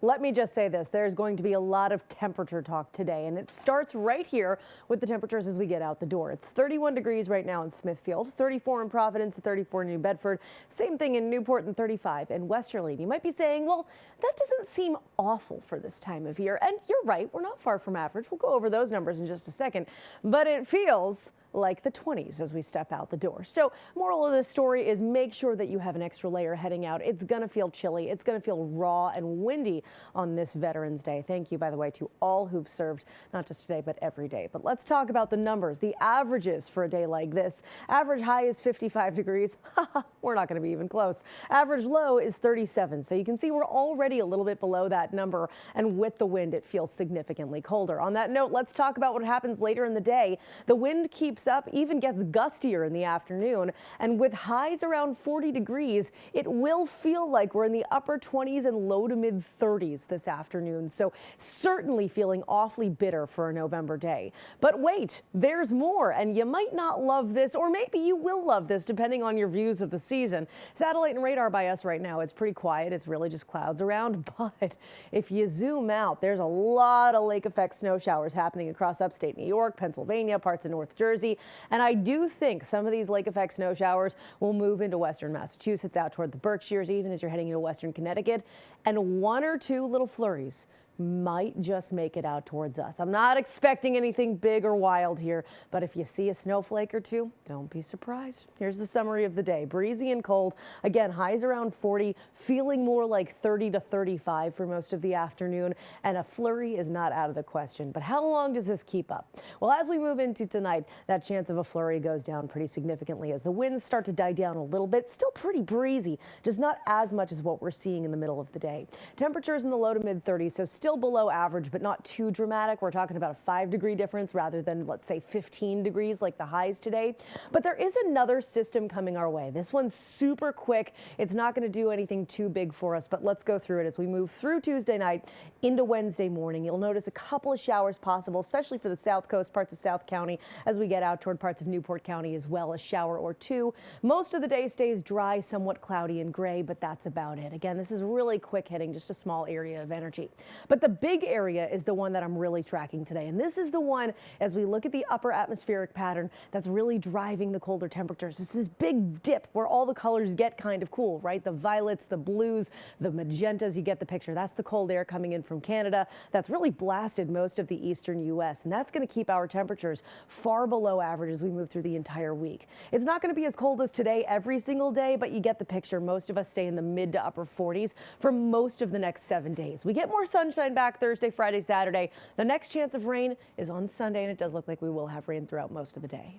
Let me just say this, there's going to be a lot of temperature talk today, and it starts right here with the temperatures as we get out the door. It's 31 degrees right now in Smithfield, 34 in Providence, 34 in New Bedford, same thing in Newport, and 35 in Westerly. You might be saying, well, that doesn't seem awful for this time of year, and you're right, we're not far from average. We'll go over those numbers in just a second, but it feels like the 20s as we step out the door. So moral of this story is make sure that you have an extra layer heading out. It's going to feel chilly. It's going to feel raw and windy on this Veterans Day. Thank you, by the way, to all who've served, not just today, but every day. But let's talk about the numbers, the averages for a day like this. Average high is 55 degrees. We're not going to be even close. Average low is 37. So you can see we're already a little bit below that number. And with the wind, it feels significantly colder. On that note, let's talk about what happens later in the day. The wind keeps up, even gets gustier in the afternoon, and with highs around 40 degrees, it will feel like we're in the upper 20s and low to mid 30s this afternoon. So certainly feeling awfully bitter for a November day. But wait, there's more, and you might not love this, or maybe you will love this depending on your views of the season. Satellite and radar by us right now, it's pretty quiet. It's really just clouds around, but if you zoom out, there's a lot of lake effect snow showers happening across upstate New York, Pennsylvania, parts of North Jersey. And I do think some of these lake effect snow showers will move into western Massachusetts, out toward the Berkshires, even as you're heading into western Connecticut. And one or two little flurries might just make it out towards us. I'm not expecting anything big or wild here, but if you see a snowflake or two, don't be surprised. Here's the summary of the day. Breezy and cold. Again, highs around 40, feeling more like 30 to 35 for most of the afternoon, and a flurry is not out of the question. But how long does this keep up? Well, as we move into tonight, that chance of a flurry goes down pretty significantly as the winds start to die down a little bit. Still pretty breezy, just not as much as what we're seeing in the middle of the day. Temperatures in the low to mid 30s, so still below average, but not too dramatic. We're talking about a 5-degree difference rather than, let's say, 15 degrees like the highs today. But there is another system coming our way. This one's super quick. It's not going to do anything too big for us, but let's go through it as we move through Tuesday night into Wednesday morning. You'll notice a couple of showers possible, especially for the south coast, parts of South County, as we get out toward parts of Newport County as well, a shower or two. Most of the day stays dry, somewhat cloudy and gray, but that's about it. Again, this is really quick hitting, just a small area of energy. But the big area is the one that I'm really tracking today. And this is the one, as we look at the upper atmospheric pattern, that's really driving the colder temperatures. This is big dip where all the colors get kind of cool, right? The violets, the blues, the magentas, you get the picture. That's the cold air coming in from Canada. That's really blasted most of the eastern U.S. And that's going to keep our temperatures far below average as we move through the entire week. It's not going to be as cold as today every single day, but you get the picture. Most of us stay in the mid to upper 40s for most of the next 7 days. We get more sunshine back Thursday, Friday, Saturday. The next chance of rain is on Sunday, and it does look like we will have rain throughout most of the day.